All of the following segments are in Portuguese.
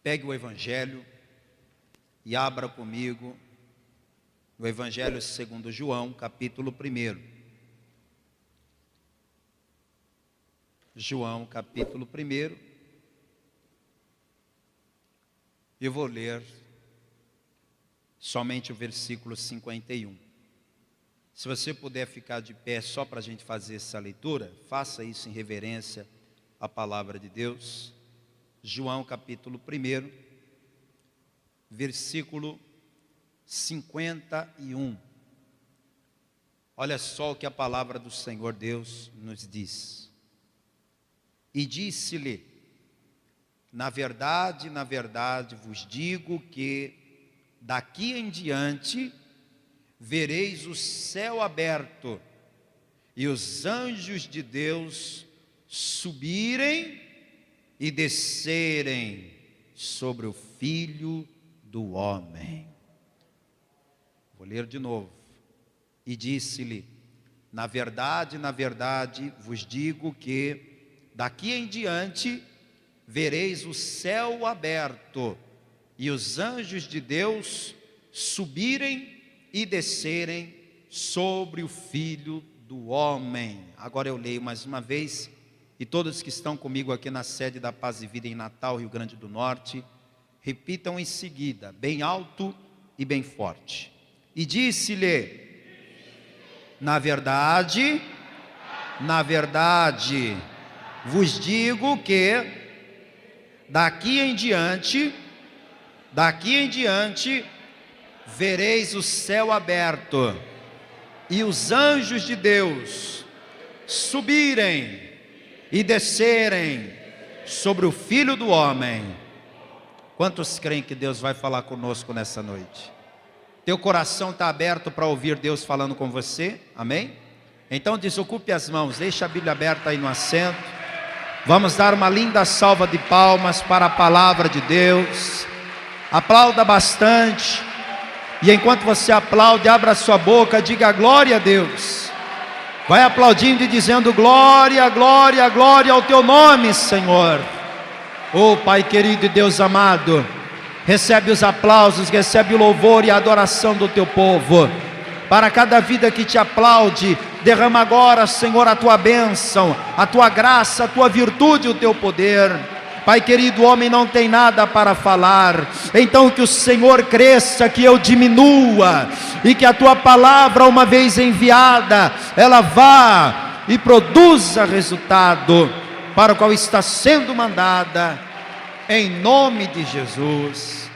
Pegue o Evangelho e abra comigo no Evangelho segundo João, capítulo 1. João, capítulo 1. Eu vou ler somente o versículo 51. Se você puder ficar de pé só para a gente fazer essa leitura, faça isso em reverência à palavra de Deus. João capítulo 1, versículo 51. Olha só o que a palavra do Senhor Deus nos diz. E disse-lhe: na verdade vos digo que daqui em diante vereis o céu aberto e os anjos de Deus subirem e descerem sobre o Filho do Homem. Vou ler de novo. E disse-lhe: na verdade vos digo que daqui em diante vereis o céu aberto e os anjos de Deus subirem e descerem sobre o Filho do Homem. Agora eu leio mais uma vez. E todos que estão comigo aqui na sede da Paz e Vida em Natal, Rio Grande do Norte, repitam em seguida, bem alto e bem forte. E disse-lhe: na verdade vos digo que daqui em diante vereis o céu aberto e os anjos de Deus subirem e descerem sobre o Filho do Homem. Quantos creem que Deus vai falar conosco nessa noite? Teu coração está aberto para ouvir Deus falando com você? Amém? Então desocupe as mãos, deixa a Bíblia aberta aí no assento. Vamos dar uma linda salva de palmas para a palavra de Deus. Aplauda bastante. E enquanto você aplaude, abra sua boca, diga glória a Deus. Vai aplaudindo e dizendo: glória, glória, glória ao teu nome, Senhor. Oh Pai querido e Deus amado, recebe os aplausos, recebe o louvor e a adoração do teu povo. Para cada vida que te aplaude, derrama agora, Senhor, a tua bênção, a tua graça, a tua virtude, o teu poder. Pai querido, o homem não tem nada para falar, então que o Senhor cresça, que eu diminua, e que a tua palavra, uma vez enviada, ela vá e produza resultado para o qual está sendo mandada, em nome de Jesus.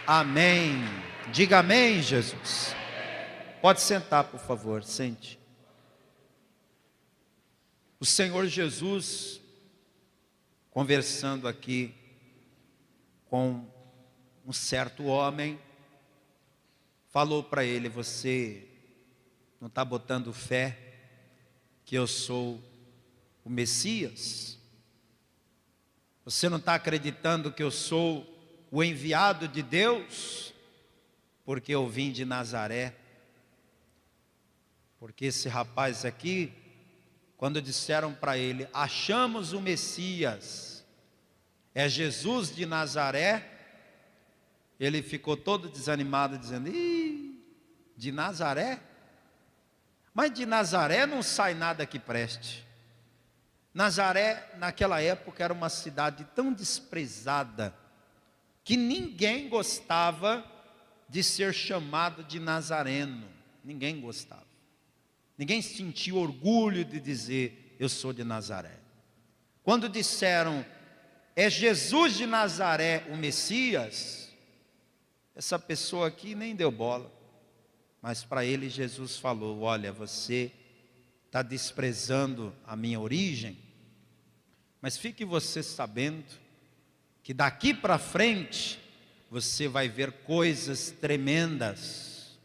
Amém. Diga amém, Jesus. Pode sentar, por favor, sente. O Senhor Jesus, conversando aqui com um certo homem, falou para ele: você não está botando fé que eu sou o Messias? Você não está acreditando que eu sou o enviado de Deus? Porque eu vim de Nazaré. Porque esse rapaz aqui, quando disseram para ele: achamos o Messias, é Jesus de Nazaré, ele ficou todo desanimado, dizendo: ih, de Nazaré? Mas de Nazaré não sai nada que preste. Nazaré, naquela época, era uma cidade tão desprezada, que ninguém gostava de ser chamado de nazareno. Ninguém gostava. Ninguém sentia orgulho de dizer: eu sou de Nazaré. Quando disseram: é Jesus de Nazaré o Messias, essa pessoa aqui nem deu bola. Mas para ele Jesus falou: olha, você está desprezando a minha origem, mas fique você sabendo que daqui para frente você vai ver coisas tremendas.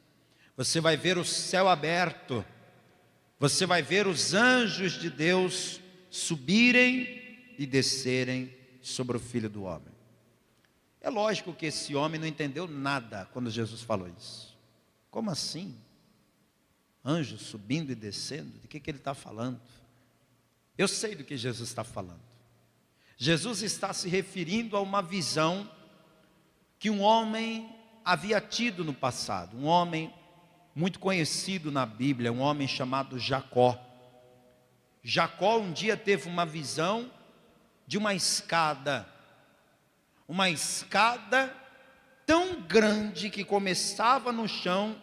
Você vai ver o céu aberto, você vai ver os anjos de Deus subirem e descerem sobre o Filho do Homem. É lógico que esse homem não entendeu nada quando Jesus falou isso. Como assim? Anjos subindo e descendo? De que ele está falando? Eu sei do que Jesus está falando. Jesus está se referindo a uma visão que um homem havia tido no passado. Um homem muito conhecido na Bíblia, um homem chamado Jacó. Jacó um dia teve uma visão de uma escada tão grande que começava no chão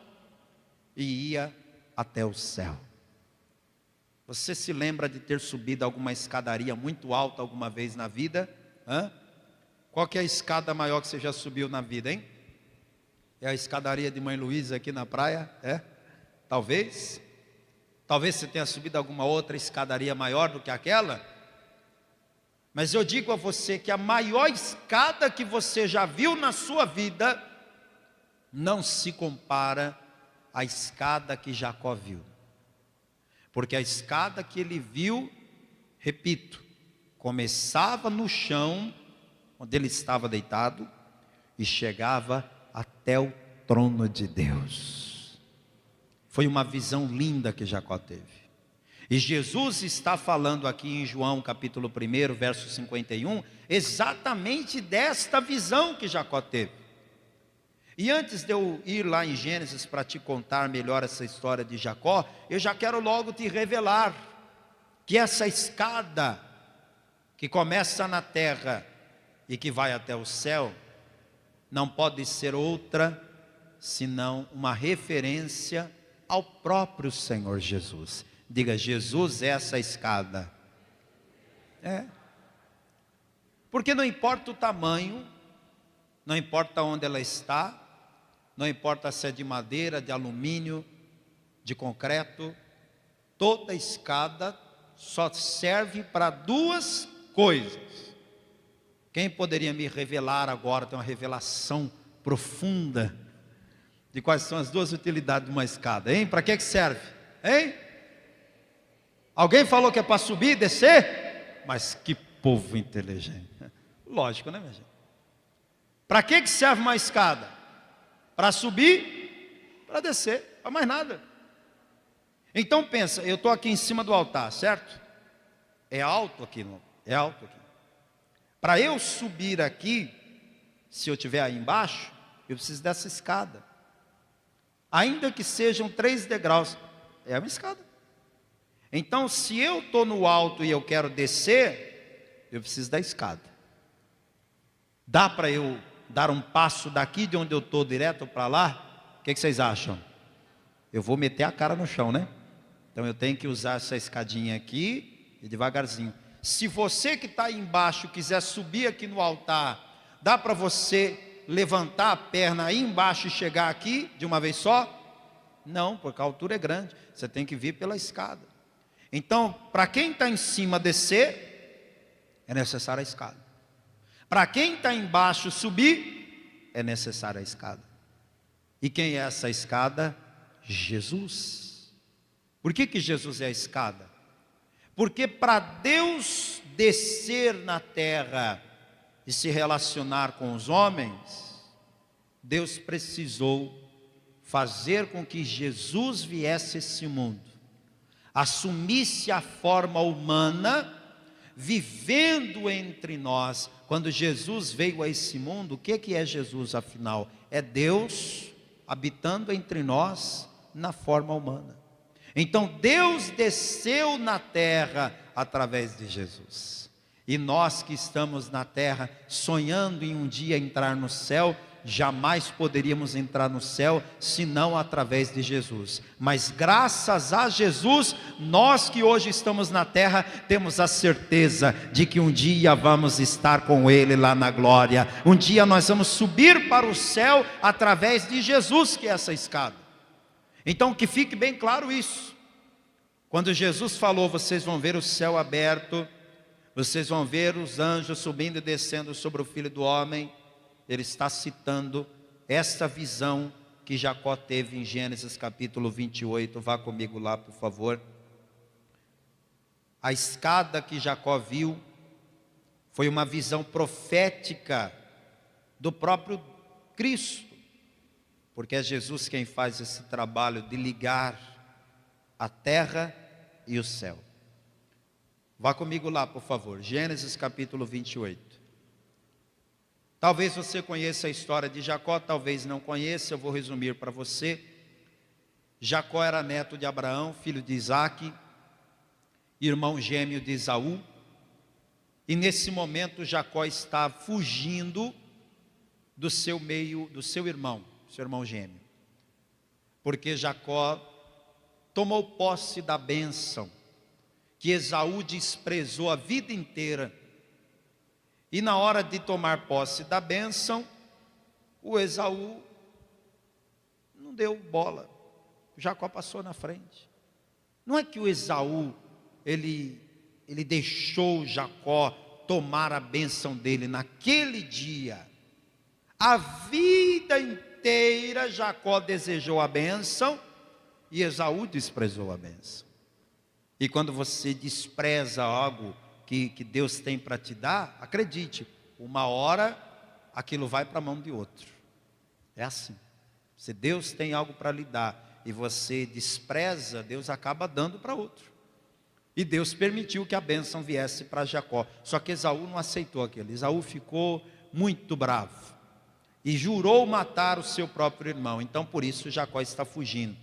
e ia até o céu. Você se lembra de ter subido alguma escadaria muito alta alguma vez na vida? Qual que é a escada maior que você já subiu na vida, hein? É a escadaria de Mãe Luísa aqui na praia? Talvez você tenha subido alguma outra escadaria maior do que aquela. Mas eu digo a você que a maior escada que você já viu na sua vida não se compara à escada que Jacó viu. Porque a escada que ele viu, repito, começava no chão, onde ele estava deitado, e chegava até o trono de Deus. Foi uma visão linda que Jacó teve. E Jesus está falando aqui em João capítulo 1, verso 51, exatamente desta visão que Jacó teve. E antes de eu ir lá em Gênesis para te contar melhor essa história de Jacó, eu já quero logo te revelar que essa escada que começa na terra e que vai até o céu, não pode ser outra senão uma referência ao próprio Senhor Jesus. Diga, Jesus é essa escada. Porque não importa o tamanho, não importa onde ela está, não importa se é de madeira, de alumínio, de concreto, toda escada só serve para duas coisas. Quem poderia me revelar agora, tem uma revelação profunda de quais são as duas utilidades de uma escada, hein? Para que serve? Hein? Alguém falou que é para subir e descer? Mas que povo inteligente. Lógico, né, minha gente? Para que serve uma escada? Para subir, para descer, para mais nada. Então pensa, eu estou aqui em cima do altar, certo? É alto aqui, não? É alto aqui. Para eu subir aqui, se eu estiver aí embaixo, eu preciso dessa escada. Ainda que sejam 3 degraus, é uma escada. Então, se eu estou no alto e eu quero descer, eu preciso da escada. Dá para eu dar um passo daqui de onde eu estou direto para lá? O que vocês acham? Eu vou meter a cara no chão, né? Então eu tenho que usar essa escadinha aqui e devagarzinho. Se você que está aí embaixo quiser subir aqui no altar, dá para você levantar a perna aí embaixo e chegar aqui de uma vez só? Não, porque a altura é grande. Você tem que vir pela escada. Então, para quem está em cima descer, é necessária a escada. Para quem está embaixo subir, é necessária a escada. E quem é essa escada? Jesus. Por que Jesus é a escada? Porque para Deus descer na terra e se relacionar com os homens, Deus precisou fazer com que Jesus viesse a esse mundo, assumisse a forma humana, vivendo entre nós. Quando Jesus veio a esse mundo, o que é Jesus afinal? É Deus habitando entre nós na forma humana. Então Deus desceu na terra através de Jesus. E nós que estamos na terra sonhando em um dia entrar no céu, jamais poderíamos entrar no céu senão através de Jesus. Mas graças a Jesus, nós que hoje estamos na terra temos a certeza de que um dia vamos estar com Ele lá na glória. Um dia nós vamos subir para o céu através de Jesus, que é essa escada. Então que fique bem claro isso. Quando Jesus falou, vocês vão ver o céu aberto, vocês vão ver os anjos subindo e descendo sobre o Filho do Homem, ele está citando essa visão que Jacó teve em Gênesis capítulo 28. Vá comigo lá, por favor. A escada que Jacó viu foi uma visão profética do próprio Cristo. porque é Jesus quem faz esse trabalho de ligar a terra e o céu. Vá comigo lá, por favor, Gênesis capítulo 28. Talvez você conheça a história de Jacó, talvez não conheça, eu vou resumir para você. Jacó era neto de Abraão, filho de Isaque, irmão gêmeo de Esaú. E nesse momento Jacó está fugindo do seu irmão, seu irmão gêmeo. Porque Jacó tomou posse da bênção que Esaú desprezou a vida inteira. E na hora de tomar posse da bênção, o Esaú não deu bola. Jacó passou na frente. Não é que o Esaú, ele deixou Jacó tomar a bênção dele naquele dia. A vida inteira Jacó desejou a bênção e Esaú desprezou a bênção. E quando você despreza algo que Deus tem para te dar, acredite, uma hora aquilo vai para a mão de outro. É assim. Se Deus tem algo para lhe dar e você despreza, Deus acaba dando para outro. E Deus permitiu que a bênção viesse para Jacó. Só que Esaú não aceitou aquilo. Esaú ficou muito bravo e jurou matar o seu próprio irmão. Então por isso Jacó está fugindo.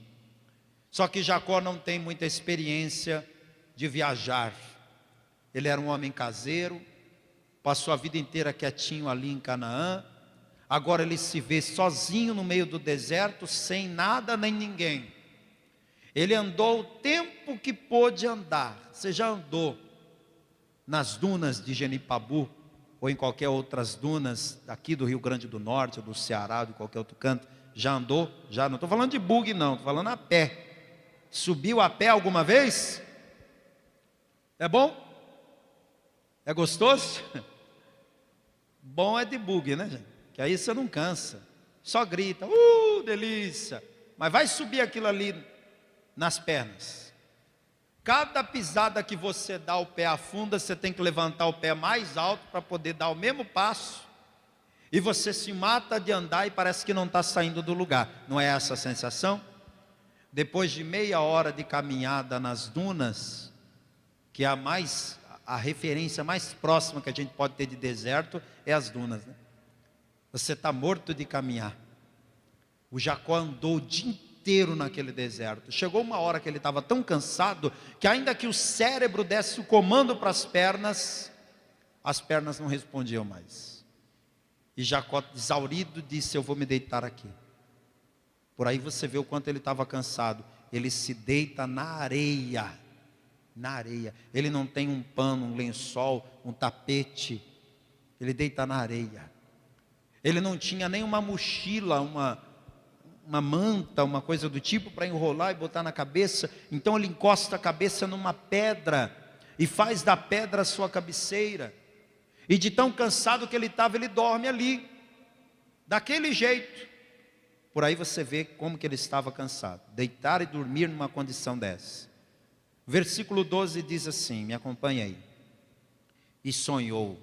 Só que Jacó não tem muita experiência de viajar. Ele era um homem caseiro, passou a vida inteira quietinho ali em Canaã. Agora ele se vê sozinho no meio do deserto, sem nada nem ninguém. Ele andou o tempo que pôde andar. Você já andou nas dunas de Genipabu, ou em qualquer outras dunas aqui do Rio Grande do Norte, ou do Ceará, ou de qualquer outro canto? Já andou? Já não estou falando de bug não, estou falando a pé. Subiu a pé alguma vez? É bom? É gostoso? Bom é de bug, né, gente? Que aí você não cansa, só grita, delícia. Mas vai subir aquilo ali nas pernas. Cada pisada que você dá, o pé afunda, você tem que levantar o pé mais alto para poder dar o mesmo passo. E você se mata de andar e parece que não está saindo do lugar. Não é essa a sensação? Depois de meia hora de caminhada nas dunas, que é a referência mais próxima que a gente pode ter de deserto é as dunas, né? Você está morto de caminhar. O Jacó andou o dia inteiro naquele deserto. Chegou uma hora que ele estava tão cansado que ainda que o cérebro desse o comando para as pernas não respondiam mais. E Jacó, exaurido, disse: eu vou me deitar aqui. Por aí você vê o quanto ele estava cansado. Ele se deita na areia. Na areia. Ele não tem um pano, um lençol, um tapete. Ele deita na areia. Ele não tinha nem uma mochila, uma manta, uma coisa do tipo para enrolar e botar na cabeça. Então ele encosta a cabeça numa pedra e faz da pedra a sua cabeceira. E de tão cansado que ele estava, ele dorme ali, daquele jeito. Por aí você vê como que ele estava cansado. Deitar e dormir numa condição dessa. Versículo 12 diz assim, me acompanha aí. E sonhou,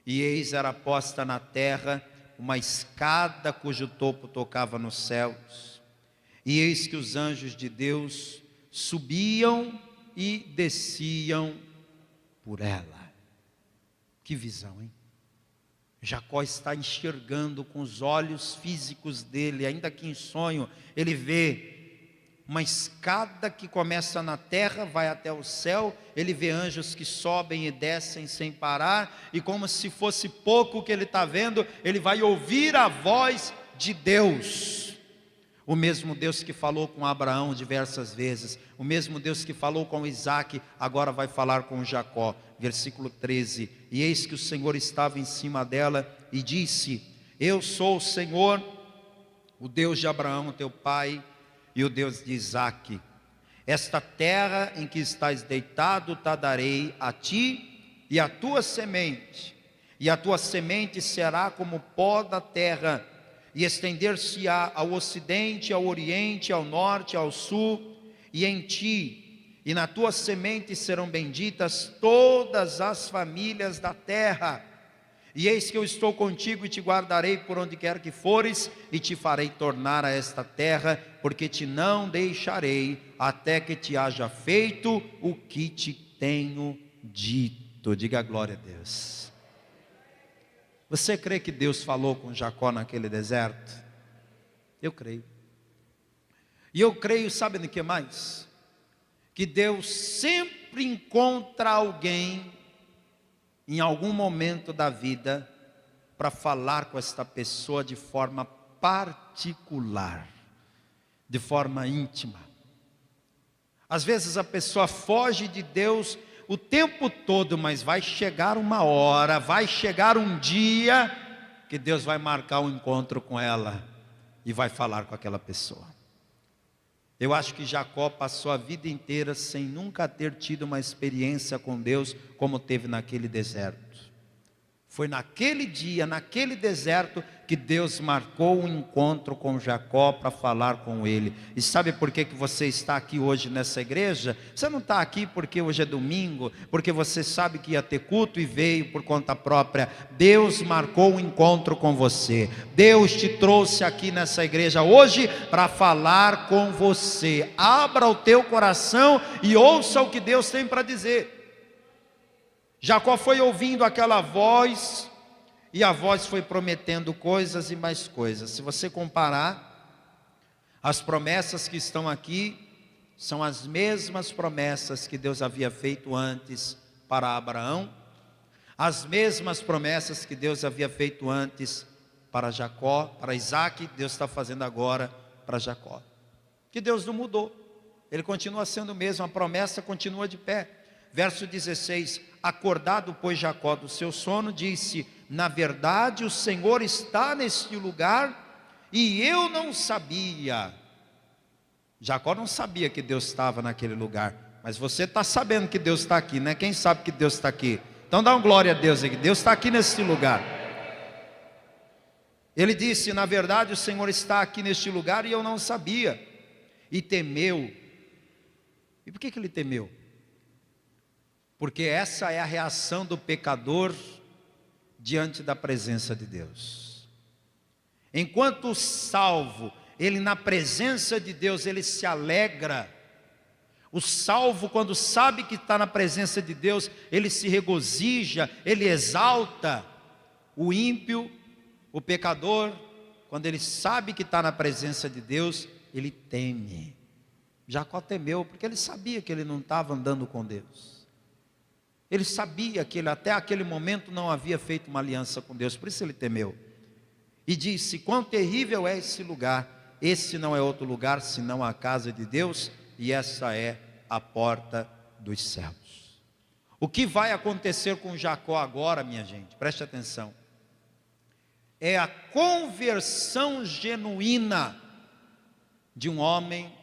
e eis era posta na terra uma escada cujo topo tocava nos céus. E eis que os anjos de Deus subiam e desciam por ela. Que visão, hein? Jacó está enxergando com os olhos físicos dele, ainda que em sonho, ele vê uma escada que começa na terra, vai até o céu. Ele vê anjos que sobem e descem sem parar, e como se fosse pouco o que ele está vendo, ele vai ouvir a voz de Deus. O mesmo Deus que falou com Abraão diversas vezes, o mesmo Deus que falou com Isaque, agora vai falar com Jacó. Versículo 13, e eis que o Senhor estava em cima dela e disse: eu sou o Senhor, o Deus de Abraão teu pai, e o Deus de Isaque. Esta terra em que estás deitado te darei a ti e a tua semente, e a tua semente será como pó da terra, e estender-se-á ao ocidente, ao oriente, ao norte, ao sul, e em ti e na tua semente serão benditas todas as famílias da terra, E eis que eu estou contigo e te guardarei por onde quer que fores, e te farei tornar a esta terra, porque te não deixarei, até que te haja feito o que te tenho dito. Diga glória a Deus. Você crê que Deus falou com Jacó naquele deserto? Eu creio. E eu creio, sabe de que mais? Que Deus sempre encontra alguém em algum momento da vida para falar com esta pessoa de forma particular, de forma íntima. Às vezes a pessoa foge de Deus o tempo todo, mas vai chegar uma hora, vai chegar um dia que Deus vai marcar um encontro com ela e vai falar com aquela pessoa. Eu acho que Jacó passou a vida inteira sem nunca ter tido uma experiência com Deus como teve naquele deserto. Foi naquele dia, naquele deserto, que Deus marcou um encontro com Jacó para falar com ele. E sabe por que você está aqui hoje nessa igreja? Você não está aqui porque hoje é domingo, porque você sabe que ia ter culto e veio por conta própria. Deus marcou um encontro com você. Deus te trouxe aqui nessa igreja hoje para falar com você. Abra o teu coração e ouça o que Deus tem para dizer. Jacó foi ouvindo aquela voz, e a voz foi prometendo coisas e mais coisas. Se você comparar, as promessas que estão aqui, são as mesmas promessas que Deus havia feito antes para Abraão, as mesmas promessas que Deus havia feito antes para Jacó, para Isaac, Deus está fazendo agora para Jacó. Que Deus não mudou, Ele continua sendo o mesmo, a promessa continua de pé. Verso 16, acordado pois Jacó do seu sono, disse: na verdade o Senhor está neste lugar, e eu não sabia. Jacó não sabia que Deus estava naquele lugar, mas você está sabendo que Deus está aqui, né? Quem sabe que Deus está aqui? Então dá uma glória a Deus aqui, Deus está aqui neste lugar. Ele disse: na verdade o Senhor está aqui neste lugar, e eu não sabia. E temeu. E por que ele temeu? Porque essa é a reação do pecador diante da presença de Deus. Enquanto o salvo, ele na presença de Deus, ele se alegra. O salvo, quando sabe que está na presença de Deus, ele se regozija, ele exalta. O ímpio, o pecador, quando ele sabe que está na presença de Deus, ele teme. Jacó temeu, porque ele sabia que ele não estava andando com Deus. Ele sabia que ele até aquele momento não havia feito uma aliança com Deus, por isso ele temeu. E disse: quão terrível é esse lugar, esse não é outro lugar senão a casa de Deus, e essa é a porta dos céus. O que vai acontecer com Jacó agora, minha gente, preste atenção, é a conversão genuína de um homem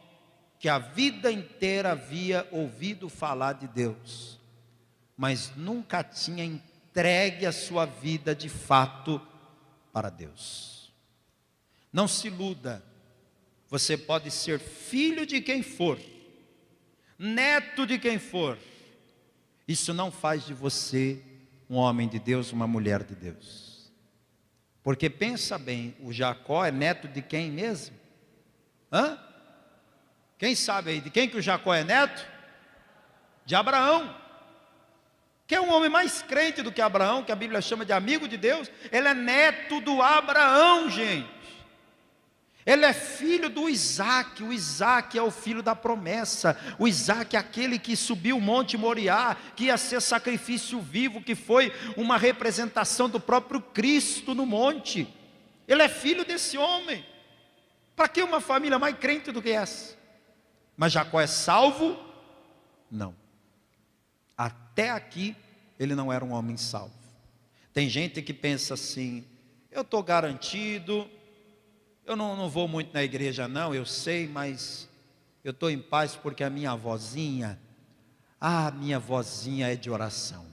que a vida inteira havia ouvido falar de Deus, mas nunca tinha entregue a sua vida de fato para Deus. Não se iluda, você pode ser filho de quem for, neto de quem for, isso não faz de você um homem de Deus, uma mulher de Deus. Porque pensa bem, o Jacó é neto de quem mesmo? Quem sabe aí, de quem que o Jacó é neto? De Abraão. Que é um homem mais crente do que Abraão, que a Bíblia chama de amigo de Deus. Ele é neto do Abraão, gente. Ele é filho do Isaac. O Isaac é o filho da promessa. O Isaac é aquele que subiu o monte Moriá, que ia ser sacrifício vivo, que foi uma representação do próprio Cristo no monte. Ele é filho desse homem. Para que uma família mais crente do que essa? Mas Jacó é salvo? Não. Até aqui, ele não era um homem salvo. Tem gente que pensa assim: eu estou garantido, eu não vou muito na igreja não, eu sei, mas eu estou em paz porque a minha vozinha é de oração.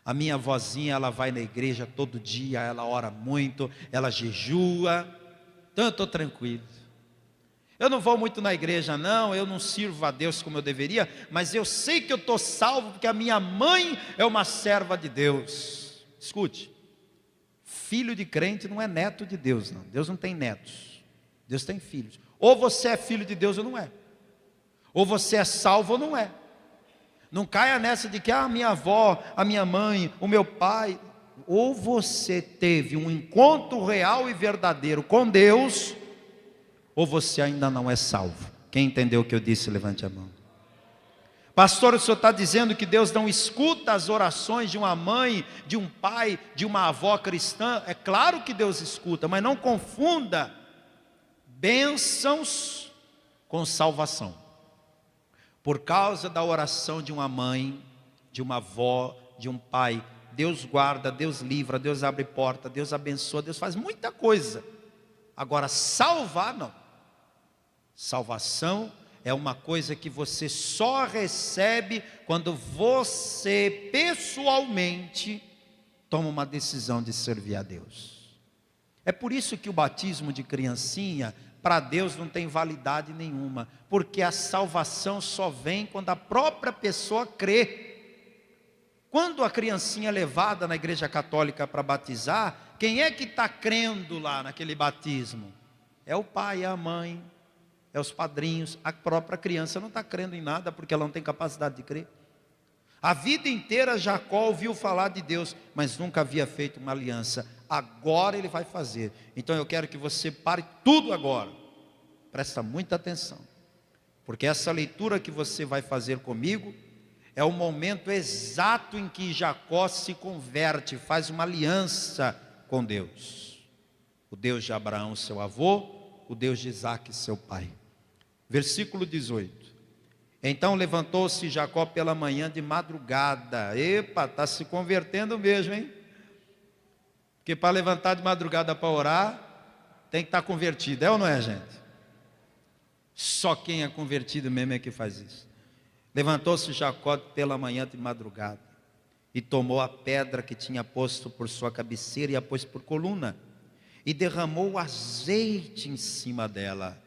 A minha vozinha, ela vai na igreja todo dia, ela ora muito, ela jejua, então eu estou tranquilo. Eu não vou muito na igreja não, eu não sirvo a Deus como eu deveria, mas eu sei que eu estou salvo porque a minha mãe é uma serva de Deus. Escute, Filho de crente não é neto de Deus, não. Deus não tem netos, Deus tem filhos. Ou você é filho de Deus ou não é. Ou você é salvo ou não é. Não caia nessa de que a minha avó, a minha mãe, o meu pai. Ou você teve um encontro real e verdadeiro com Deus, ou você ainda não é salvo. Quem entendeu o que eu disse, levante a mão. Pastor, o senhor está dizendo que Deus não escuta as orações de uma mãe, de um pai, de uma avó cristã? É claro que Deus escuta, mas não confunda bênçãos com salvação. Por causa da oração de uma mãe, de uma avó, de um pai, Deus guarda, Deus livra, Deus abre porta, Deus abençoa, Deus faz muita coisa. Agora, salvar não. Salvação é uma coisa que você só recebe quando você pessoalmente toma uma decisão de servir a Deus. É por isso que o batismo de criancinha, para Deus não tem validade nenhuma, porque a salvação só vem quando a própria pessoa crê. Quando a criancinha é levada na igreja católica para batizar, quem é que está crendo lá naquele batismo? É o pai, é a mãe, é os padrinhos. A própria criança não está crendo em nada, porque ela não tem capacidade de crer. A vida inteira Jacó ouviu falar de Deus, mas nunca havia feito uma aliança. Agora ele vai fazer. Então eu quero que você pare tudo agora. Presta muita atenção, porque essa leitura que você vai fazer comigo é o momento exato em que Jacó se converte, faz uma aliança com Deus. O Deus de Abraão, seu avô, o Deus de Isaque, seu pai. Versículo 18. Então levantou-se Jacó pela manhã de madrugada. Epa, está se convertendo mesmo, hein? Porque para levantar de madrugada para orar, tem que estar convertido, é ou não é, gente? Só quem é convertido mesmo é que faz isso. Levantou-se Jacó pela manhã de madrugada, e tomou a pedra que tinha posto por sua cabeceira, e a pôs por coluna, e derramou azeite em cima dela.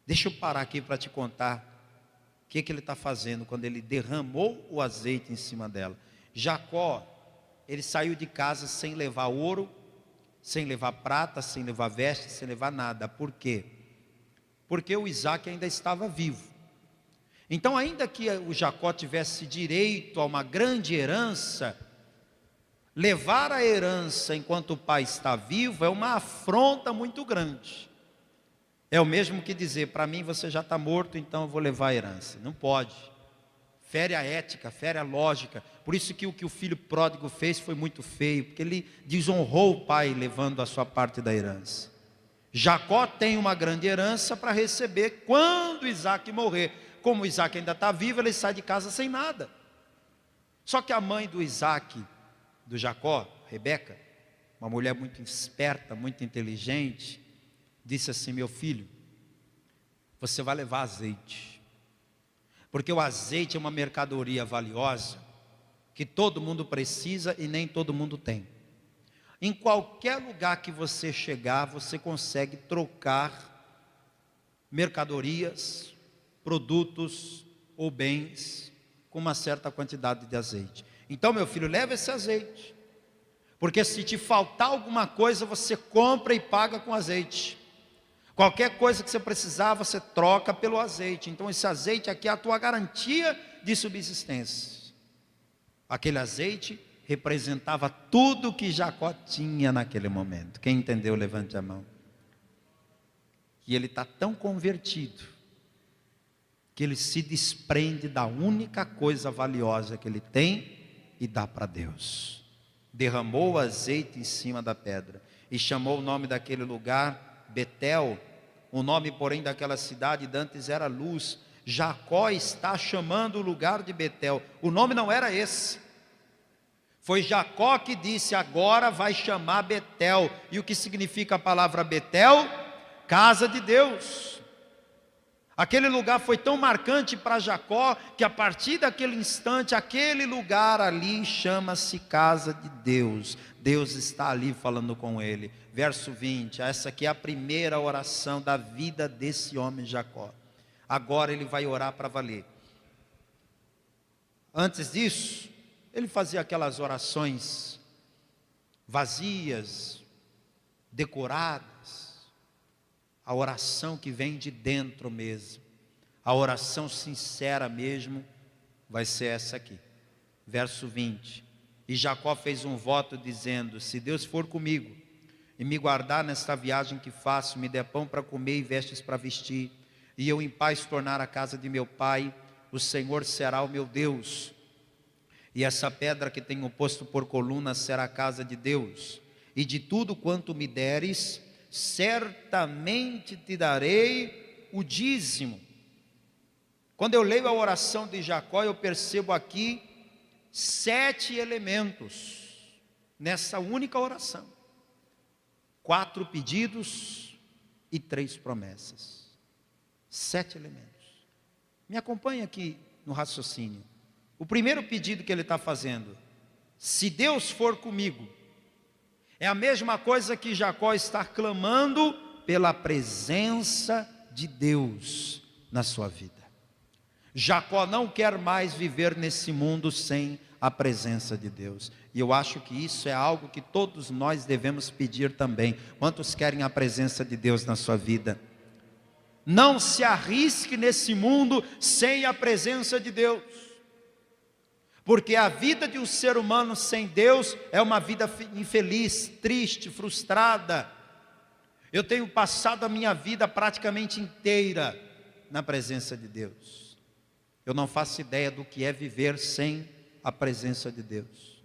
Deixa eu parar aqui para te contar o que ele está fazendo quando ele derramou o azeite em cima dela. Jacó, ele saiu de casa sem levar ouro, sem levar prata, sem levar veste, sem levar nada. Por quê? Porque o Isaque ainda estava vivo. Então, ainda que o Jacó tivesse direito a uma grande herança, levar a herança enquanto o pai está vivo é uma afronta muito grande. É o mesmo que dizer, para mim você já está morto, então eu vou levar a herança. Não pode. Fere a ética, fere a lógica. Por isso que o filho pródigo fez foi muito feio, porque ele desonrou o pai levando a sua parte da herança. Jacó tem uma grande herança para receber quando Isaque morrer. Como Isaque ainda está vivo, ele sai de casa sem nada. Só que a mãe do Isaque, do Jacó, Rebeca, uma mulher muito esperta, muito inteligente, disse assim: meu filho, você vai levar azeite, porque o azeite é uma mercadoria valiosa, que todo mundo precisa e nem todo mundo tem. Em qualquer lugar que você chegar, você consegue trocar mercadorias, produtos ou bens com uma certa quantidade de azeite. Então, meu filho, leva esse azeite, porque se te faltar alguma coisa, você compra e paga com azeite. Qualquer coisa que você precisar, você troca pelo azeite. Então esse azeite aqui é a tua garantia de subsistência. Aquele azeite representava tudo que Jacó tinha naquele momento. Quem entendeu, levante a mão. E ele está tão convertido, que ele se desprende da única coisa valiosa que ele tem e dá para Deus. Derramou o azeite em cima da pedra e chamou o nome daquele lugar Betel. O nome, porém, daquela cidade dantes era Luz. Jacó está chamando o lugar de Betel. O nome não era esse. Foi Jacó que disse: agora vai chamar Betel. E o que significa a palavra Betel? Casa de Deus. Aquele lugar foi tão marcante para Jacó, que a partir daquele instante, aquele lugar ali chama-se casa de Deus. Deus está ali falando com ele. Verso 20, essa aqui é a primeira oração da vida desse homem Jacó. Agora ele vai orar para valer. Antes disso, ele fazia aquelas orações vazias, decoradas. A oração que vem de dentro mesmo, a oração sincera mesmo, vai ser essa aqui. Verso 20. E Jacó fez um voto dizendo: se Deus for comigo e me guardar nesta viagem que faço, me der pão para comer e vestes para vestir, e eu em paz tornar a casa de meu pai, o Senhor será o meu Deus. E essa pedra que tenho posto por coluna será a casa de Deus. E de tudo quanto me deres, certamente te darei o dízimo. Quando eu leio a oração de Jacó, eu percebo aqui 7 elementos nessa única oração: 4 pedidos e 3 promessas. 7 elementos. Me acompanha aqui no raciocínio. O primeiro pedido que ele está fazendo: se Deus for comigo, é a mesma coisa que Jacó está clamando pela presença de Deus na sua vida. Jacó não quer mais viver nesse mundo sem a presença de Deus. E eu acho que isso é algo que todos nós devemos pedir também. Quantos querem a presença de Deus na sua vida? Não se arrisque nesse mundo sem a presença de Deus. Porque a vida de um ser humano sem Deus é uma vida infeliz, triste, frustrada. Eu tenho passado a minha vida praticamente inteira na presença de Deus. Eu não faço ideia do que é viver sem a presença de Deus.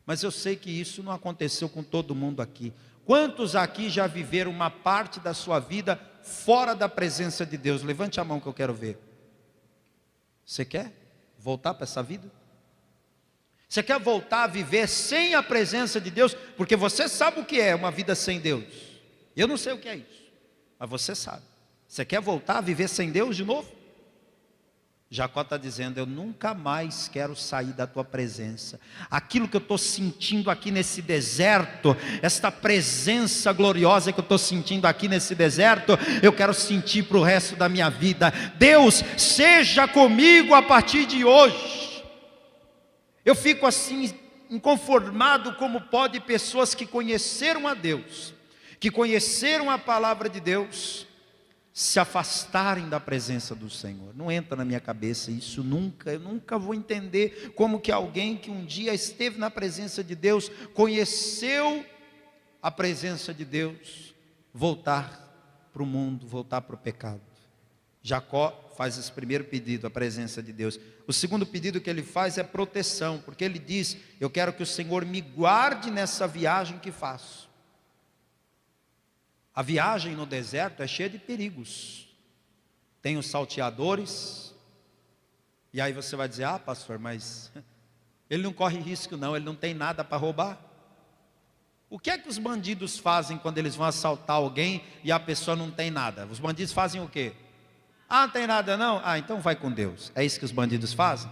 Mas eu sei que isso não aconteceu com todo mundo aqui. Quantos aqui já viveram uma parte da sua vida fora da presença de Deus? Levante a mão que eu quero ver. Você quer voltar para essa vida? Você quer voltar a viver sem a presença de Deus? Porque você sabe o que é uma vida sem Deus. Eu não sei o que é isso, mas você sabe. Você quer voltar a viver sem Deus de novo? Jacó está dizendo: eu nunca mais quero sair da tua presença. Aquilo que eu estou sentindo aqui nesse deserto, esta presença gloriosa que eu estou sentindo aqui nesse deserto, eu quero sentir para o resto da minha vida. Deus, seja comigo a partir de hoje. Eu fico assim inconformado como pode pessoas que conheceram a Deus, que conheceram a palavra de Deus, se afastarem da presença do Senhor. Não entra na minha cabeça isso nunca. Eu nunca vou entender como que alguém que um dia esteve na presença de Deus, conheceu a presença de Deus, voltar para o mundo, voltar para o pecado. Jacó faz esse primeiro pedido, a presença de Deus. O segundo pedido que ele faz é proteção, porque ele diz: eu quero que o Senhor me guarde nessa viagem que faço. A viagem no deserto é cheia de perigos. Tem os salteadores. E aí você vai dizer: ah, pastor, mas ele não corre risco não, ele não tem nada para roubar. O que é que os bandidos fazem quando eles vão assaltar alguém e a pessoa não tem nada? Os bandidos fazem o quê? Ah, não tem nada não? Ah, então vai com Deus. É isso que os bandidos fazem?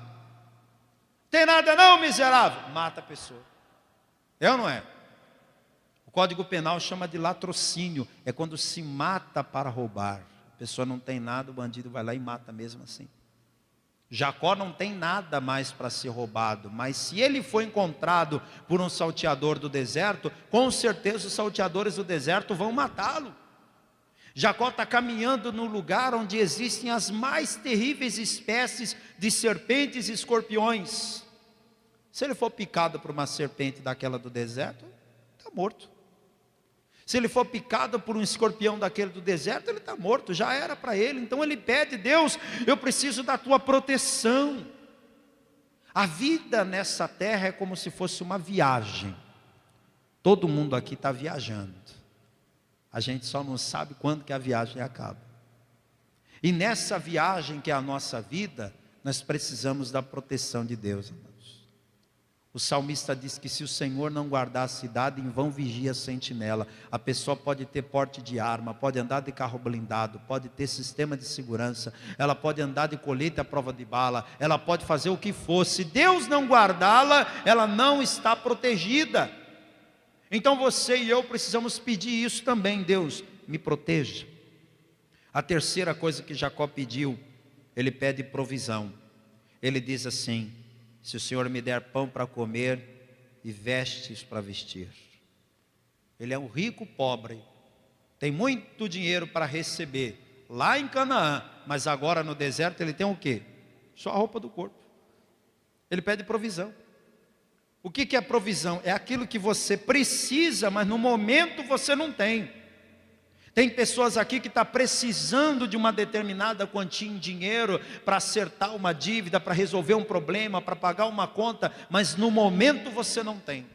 Tem nada não, miserável? Mata a pessoa. É ou não é? O Código Penal chama de latrocínio. É quando se mata para roubar. A pessoa não tem nada, o bandido vai lá e mata mesmo assim. Jacó não tem nada mais para ser roubado, mas se ele for encontrado por um salteador do deserto, com certeza os salteadores do deserto vão matá-lo. Jacó está caminhando no lugar onde existem as mais terríveis espécies de serpentes e escorpiões. Se ele for picado por uma serpente daquela do deserto, está morto. Se ele for picado por um escorpião daquele do deserto, ele está morto, já era para ele. Então ele pede: Deus, eu preciso da tua proteção. A vida nessa terra é como se fosse uma viagem. Todo mundo aqui está viajando. A gente só não sabe quando que a viagem acaba. E nessa viagem que é a nossa vida, nós precisamos da proteção de Deus, irmãos. O salmista diz que se o Senhor não guardar a cidade, em vão vigia a sentinela. A pessoa pode ter porte de arma, pode andar de carro blindado, pode ter sistema de segurança, ela pode andar de colete à prova de bala, ela pode fazer o que for. Se Deus não guardá-la, ela não está protegida. Então você e eu precisamos pedir isso também: Deus, me proteja. A terceira coisa que Jacó pediu, ele pede provisão. Ele diz assim: se o Senhor me der pão para comer e vestes para vestir. Ele é um rico pobre, tem muito dinheiro para receber lá em Canaã, mas agora no deserto ele tem o quê? Só a roupa do corpo. Ele pede provisão. O que é provisão? É aquilo que você precisa, mas no momento você não tem. Tem pessoas aqui que estão precisando de uma determinada quantia em dinheiro para acertar uma dívida, para resolver um problema, para pagar uma conta, mas no momento você não tem.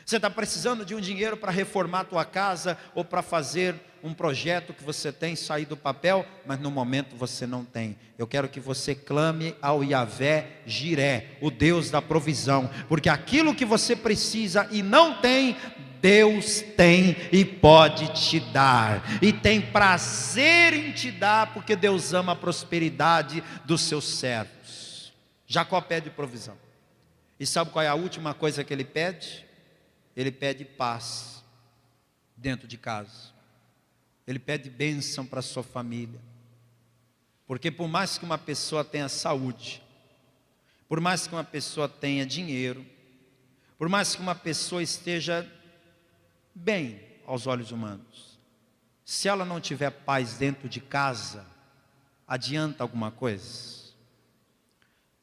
Você está precisando de um dinheiro para reformar a tua casa ou para fazer um projeto que você tem sair do papel, mas no momento você não tem. Eu quero que você clame ao Yahvé Jiré, o Deus da provisão, porque aquilo que você precisa e não tem, Deus tem e pode te dar, e tem prazer em te dar, porque Deus ama a prosperidade dos seus servos. Jacó pede provisão, e sabe qual é a última coisa que ele pede? Ele pede paz dentro de casa, ele pede bênção para a sua família, porque por mais que uma pessoa tenha saúde, por mais que uma pessoa tenha dinheiro, por mais que uma pessoa esteja bem aos olhos humanos, se ela não tiver paz dentro de casa, adianta alguma coisa?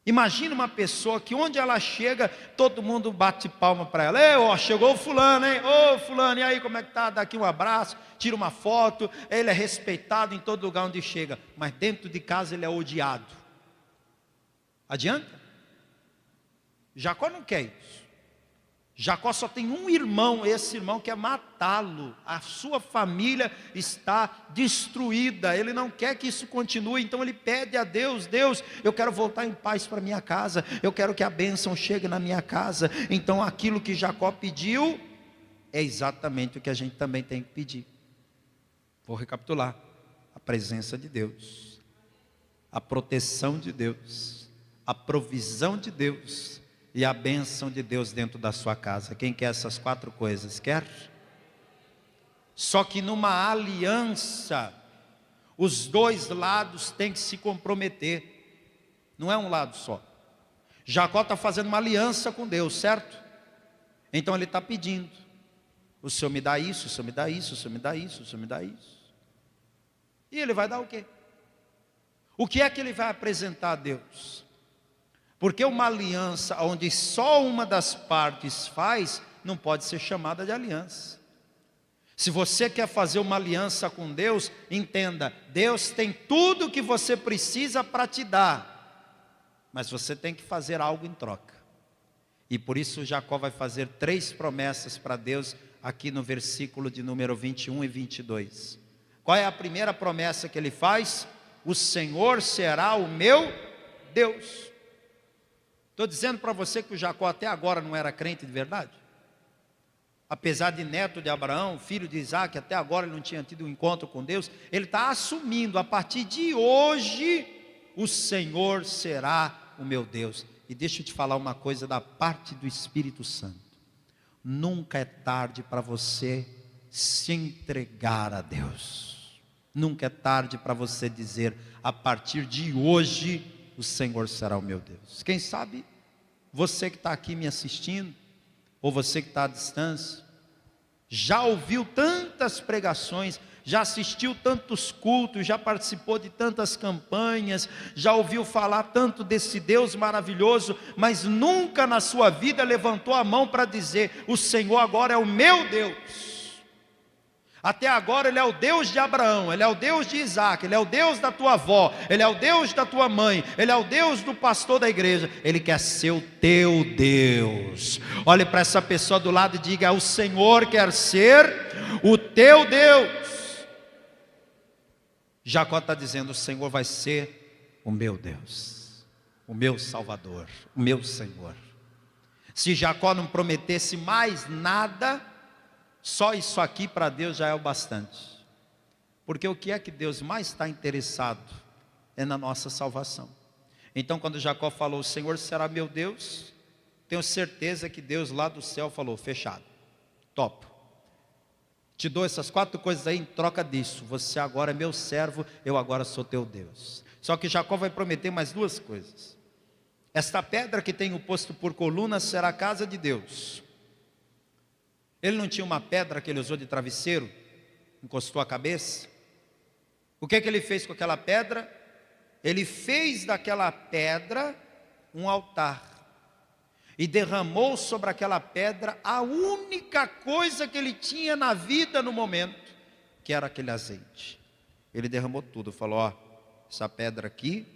Imagina uma pessoa que onde ela chega, todo mundo bate palma para ela. Ei, ó, chegou o fulano, hein? Ô fulano, e aí como é que tá? Dá aqui um abraço, tira uma foto. Ele é respeitado em todo lugar onde chega, mas dentro de casa ele é odiado. Adianta? Jacó não quer isso. Jacó só tem um irmão, esse irmão quer matá-lo, a sua família está destruída, ele não quer que isso continue, então ele pede a Deus: Deus, eu quero voltar em paz para minha casa, eu quero que a bênção chegue na minha casa. Então aquilo que Jacó pediu, é exatamente o que a gente também tem que pedir. Vou recapitular: a presença de Deus, a proteção de Deus, a provisão de Deus, e a bênção de Deus dentro da sua casa. Quem quer essas 4 coisas? Quer? Só que numa aliança, os dois lados têm que se comprometer. Não é um lado só. Jacó está fazendo uma aliança com Deus, certo? Então ele está pedindo: o Senhor me dá isso, o Senhor me dá isso, o Senhor me dá isso, o Senhor me dá isso. E ele vai dar o quê? O que é que ele vai apresentar a Deus? Porque uma aliança onde só uma das partes faz, não pode ser chamada de aliança. Se você quer fazer uma aliança com Deus, entenda: Deus tem tudo o que você precisa para te dar, mas você tem que fazer algo em troca. E por isso Jacó vai fazer 3 promessas para Deus, aqui no versículo de número 21 e 22. Qual é a primeira promessa que ele faz? O Senhor será o meu Deus. Estou dizendo para você que o Jacó até agora não era crente de verdade. Apesar de neto de Abraão, filho de Isaac, até agora ele não tinha tido um encontro com Deus. Ele está assumindo: a partir de hoje, o Senhor será o meu Deus. E deixa eu te falar uma coisa da parte do Espírito Santo: nunca é tarde para você se entregar a Deus. Nunca é tarde para você dizer: a partir de hoje, o Senhor será o meu Deus. Quem sabe você que está aqui me assistindo, ou você que está à distância, já ouviu tantas pregações, já assistiu tantos cultos, já participou de tantas campanhas, já ouviu falar tanto desse Deus maravilhoso, mas nunca na sua vida levantou a mão para dizer: o Senhor agora é o meu Deus. Até agora Ele é o Deus de Abraão, Ele é o Deus de Isaac, Ele é o Deus da tua avó, Ele é o Deus da tua mãe, Ele é o Deus do pastor da igreja. Ele quer ser o teu Deus. Olhe para essa pessoa do lado e diga: o Senhor quer ser o teu Deus. Jacó está dizendo: o Senhor vai ser o meu Deus, o meu Salvador, o meu Senhor. Se Jacó não prometesse mais nada, só isso aqui para Deus já é o bastante. Porque o que é que Deus mais está interessado? É na nossa salvação. Então quando Jacó falou: o Senhor será meu Deus, tenho certeza que Deus lá do céu falou: fechado, topo. Te dou essas 4 coisas aí em troca disso. Você agora é meu servo, eu agora sou teu Deus. Só que Jacó vai prometer mais 2 coisas. Esta pedra que tenho posto por coluna será a casa de Deus. Ele não tinha uma pedra que ele usou de travesseiro, encostou a cabeça? O que é que ele fez com aquela pedra? Ele fez daquela pedra um altar e derramou sobre aquela pedra a única coisa que ele tinha na vida no momento, que era aquele azeite. Ele derramou tudo, falou: ó, essa pedra aqui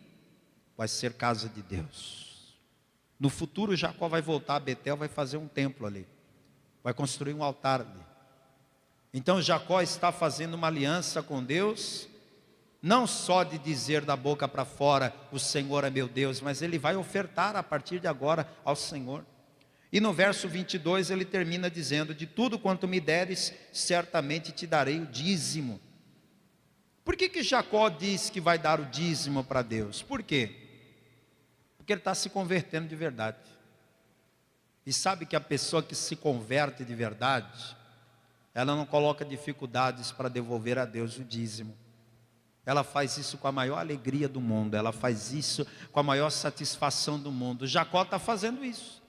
vai ser casa de Deus. No futuro Jacó vai voltar a Betel, vai fazer um templo ali, vai construir um altar ali. Então Jacó está fazendo uma aliança com Deus, não só de dizer da boca para fora, o Senhor é meu Deus, mas ele vai ofertar a partir de agora ao Senhor. E no verso 22 ele termina dizendo: de tudo quanto me deres, certamente te darei o dízimo. Por que Jacó diz que vai dar o dízimo para Deus? Por quê? Porque ele está se convertendo de verdade. E sabe que a pessoa que se converte de verdade, ela não coloca dificuldades para devolver a Deus o dízimo. Ela faz isso com a maior alegria do mundo, ela faz isso com a maior satisfação do mundo. Jacó está fazendo isso.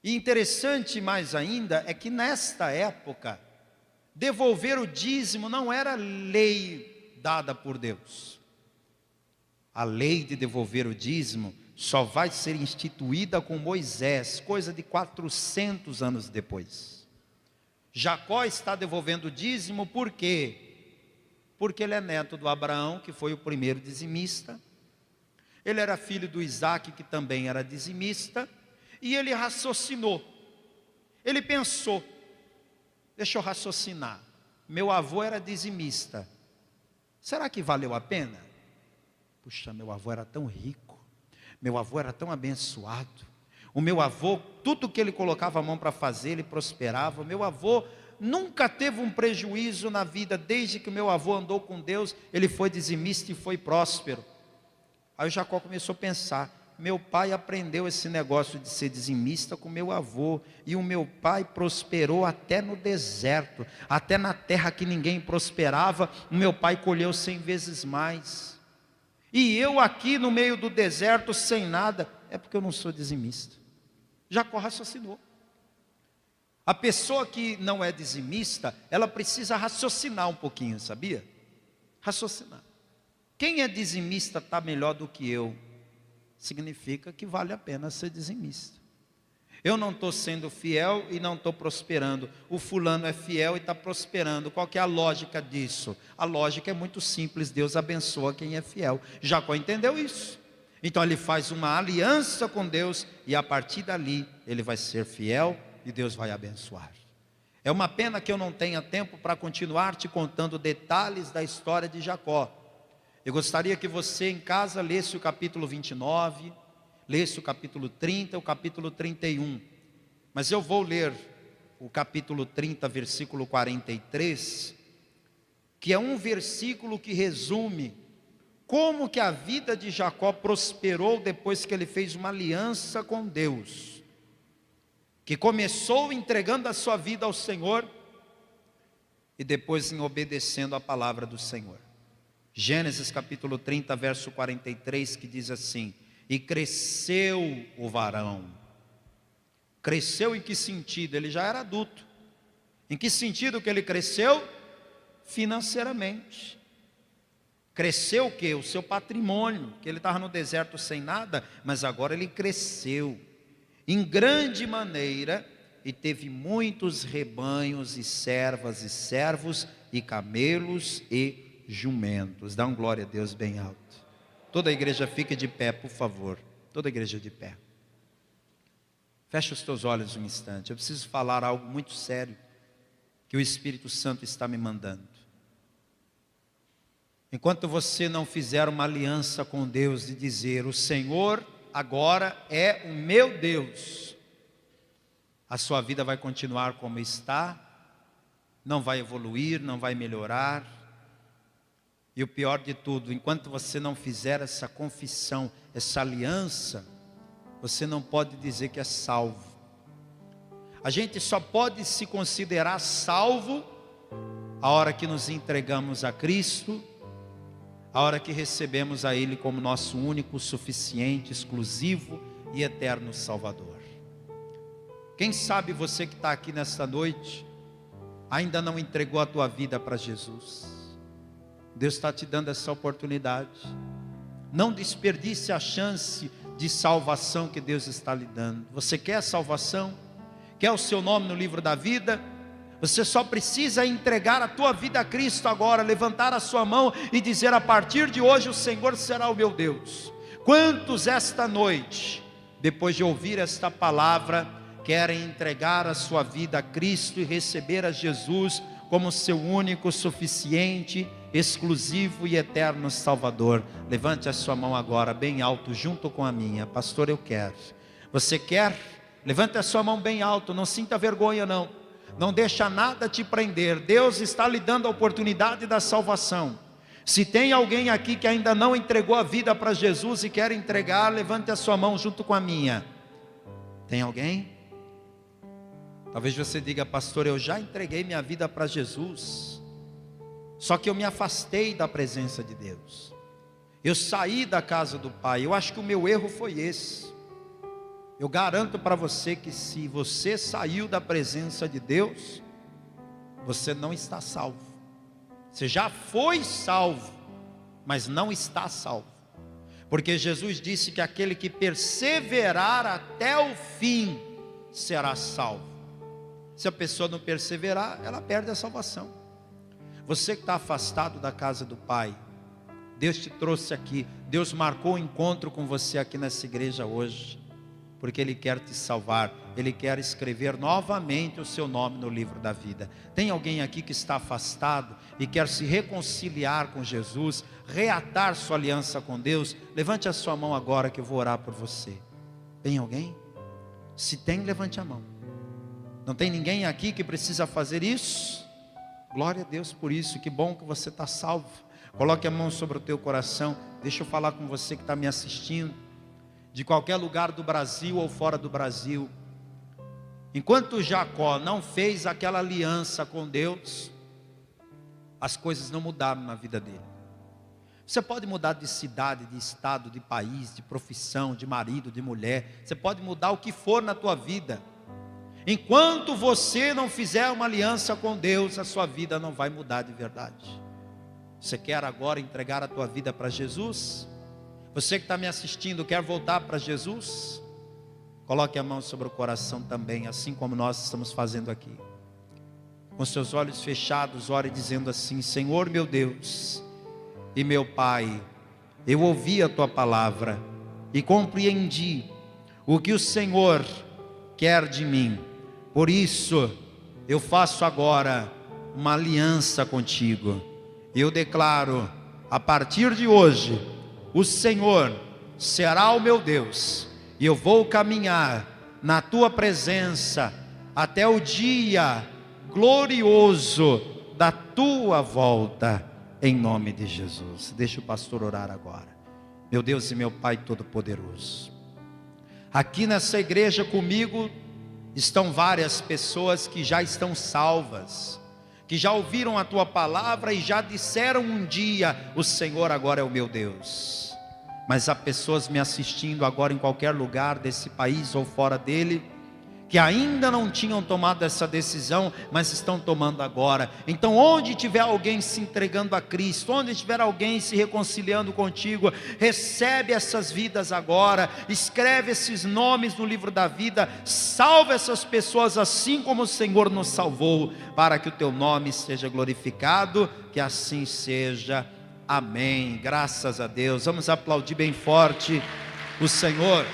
E interessante mais ainda é que nesta época, devolver o dízimo não era lei dada por Deus. A lei de devolver o dízimo só vai ser instituída com Moisés, coisa de 400 anos depois. Jacó está devolvendo o dízimo por quê? Porque ele é neto do Abraão, que foi o primeiro dizimista. Ele era filho do Isaac, que também era dizimista. E ele raciocinou. Ele pensou: deixa eu raciocinar. Meu avô era dizimista. Será que valeu a pena? Puxa, meu avô era tão rico. Meu avô era tão abençoado. O meu avô, tudo que ele colocava a mão para fazer, ele prosperava. O meu avô nunca teve um prejuízo na vida. Desde que o meu avô andou com Deus, ele foi dizimista e foi próspero. Aí o Jacó começou a pensar: meu pai aprendeu esse negócio de ser dizimista com meu avô, e o meu pai prosperou até no deserto, até na terra que ninguém prosperava, o meu pai colheu 100 vezes mais. E eu aqui no meio do deserto sem nada, é porque eu não sou dizimista. Jacó raciocinou. A pessoa que não é dizimista, ela precisa raciocinar um pouquinho, sabia? Raciocinar. Quem é dizimista está melhor do que eu. Significa que vale a pena ser dizimista. Eu não estou sendo fiel e não estou prosperando. O fulano é fiel e está prosperando. Qual que é a lógica disso? A lógica é muito simples: Deus abençoa quem é fiel. Jacó entendeu isso. Então ele faz uma aliança com Deus, e a partir dali ele vai ser fiel e Deus vai abençoar. É uma pena que eu não tenha tempo para continuar te contando detalhes da história de Jacó. Eu gostaria que você em casa lesse o capítulo 29, lesse o capítulo 30, o capítulo 31. Mas eu vou ler o capítulo 30, versículo 43, que é um versículo que resume como que a vida de Jacó prosperou depois que ele fez uma aliança com Deus, que começou entregando a sua vida ao Senhor e depois em obedecendo a palavra do Senhor. Gênesis capítulo 30, verso 43, que diz assim: e cresceu o varão. Cresceu em que sentido? Ele já era adulto. Em que sentido que ele cresceu? Financeiramente. Cresceu o quê? O seu patrimônio, que ele estava no deserto sem nada, mas agora ele cresceu em grande maneira, e teve muitos rebanhos e servas e servos e camelos e jumentos. Dá um glória a Deus bem alto. Toda a igreja fique de pé, por favor. Toda a igreja de pé. Fecha os teus olhos um instante. Eu preciso falar algo muito sério que o Espírito Santo está me mandando. Enquanto você não fizer uma aliança com Deus de dizer: o Senhor agora é o meu Deus, a sua vida vai continuar como está, não vai evoluir, não vai melhorar. E o pior de tudo, enquanto você não fizer essa confissão, essa aliança, você não pode dizer que é salvo. A gente só pode se considerar salvo a hora que nos entregamos a Cristo, a hora que recebemos a Ele como nosso único, suficiente, exclusivo e eterno Salvador. Quem sabe você que está aqui nesta noite ainda não entregou a tua vida para Jesus. Deus está te dando essa oportunidade. Não desperdice a chance de salvação que Deus está lhe dando. Você quer a salvação? Quer o seu nome no livro da vida? Você só precisa entregar a tua vida a Cristo agora, levantar a sua mão e dizer: a partir de hoje o Senhor será o meu Deus. Quantos esta noite, depois de ouvir esta palavra, querem entregar a sua vida a Cristo e receber a Jesus como seu único, suficiente, exclusivo e eterno Salvador? Levante a sua mão agora bem alto junto com a minha. Pastor, eu quero. Você quer? Levante a sua mão bem alto, não sinta vergonha não. Não deixa nada te prender. Deus está lhe dando a oportunidade da salvação. Se tem alguém aqui que ainda não entregou a vida para Jesus e quer entregar, levante a sua mão junto com a minha. Tem alguém? Talvez você diga: pastor, eu já entreguei minha vida para Jesus, só que eu me afastei da presença de Deus. Eu saí da casa do Pai. Eu acho que o meu erro foi esse. Eu garanto para você que se você saiu da presença de Deus, você não está salvo. Você já foi salvo, mas não está salvo. Porque Jesus disse que aquele que perseverar até o fim será salvo. Se a pessoa não perseverar, ela perde a salvação. Você que está afastado da casa do Pai, Deus te trouxe aqui. Deus marcou um encontro com você aqui nessa igreja hoje, porque Ele quer te salvar. Ele quer escrever novamente o seu nome no livro da vida. Tem alguém aqui que está afastado e quer se reconciliar com Jesus, reatar sua aliança com Deus? Levante a sua mão agora que eu vou orar por você. Tem alguém? Se tem, levante a mão. Não tem ninguém aqui que precisa fazer isso? Glória a Deus por isso. Que bom que você está salvo. Coloque a mão sobre o teu coração. Deixa eu falar com você que está me assistindo, de qualquer lugar do Brasil ou fora do Brasil. Enquanto Jacó não fez aquela aliança com Deus, as coisas não mudaram na vida dele. Você pode mudar de cidade, de estado, de país, de profissão, de marido, de mulher. Você pode mudar o que for na tua vida. Enquanto você não fizer uma aliança com Deus, a sua vida não vai mudar de verdade. Você quer agora entregar a tua vida para Jesus? Você que está me assistindo, quer voltar para Jesus? Coloque a mão sobre o coração também, assim como nós estamos fazendo aqui. Com seus olhos fechados, ore dizendo assim: Senhor meu Deus e meu Pai, eu ouvi a tua palavra e compreendi o que o Senhor quer de mim. Por isso, eu faço agora uma aliança contigo. Eu declaro, a partir de hoje, o Senhor será o meu Deus, e eu vou caminhar na tua presença até o dia glorioso da tua volta, em nome de Jesus. Deixa o pastor orar agora. Meu Deus e meu Pai Todo-Poderoso, aqui nessa igreja comigo estão várias pessoas que já estão salvas, que já ouviram a tua palavra e já disseram um dia: o Senhor agora é o meu Deus. Mas há pessoas me assistindo agora em qualquer lugar desse país ou fora dele, que ainda não tinham tomado essa decisão, mas estão tomando agora. Então, onde tiver alguém se entregando a Cristo, onde tiver alguém se reconciliando contigo, recebe essas vidas agora, escreve esses nomes no livro da vida, salva essas pessoas assim como o Senhor nos salvou, para que o teu nome seja glorificado. Que assim seja. Amém. Graças a Deus. Vamos aplaudir bem forte o Senhor.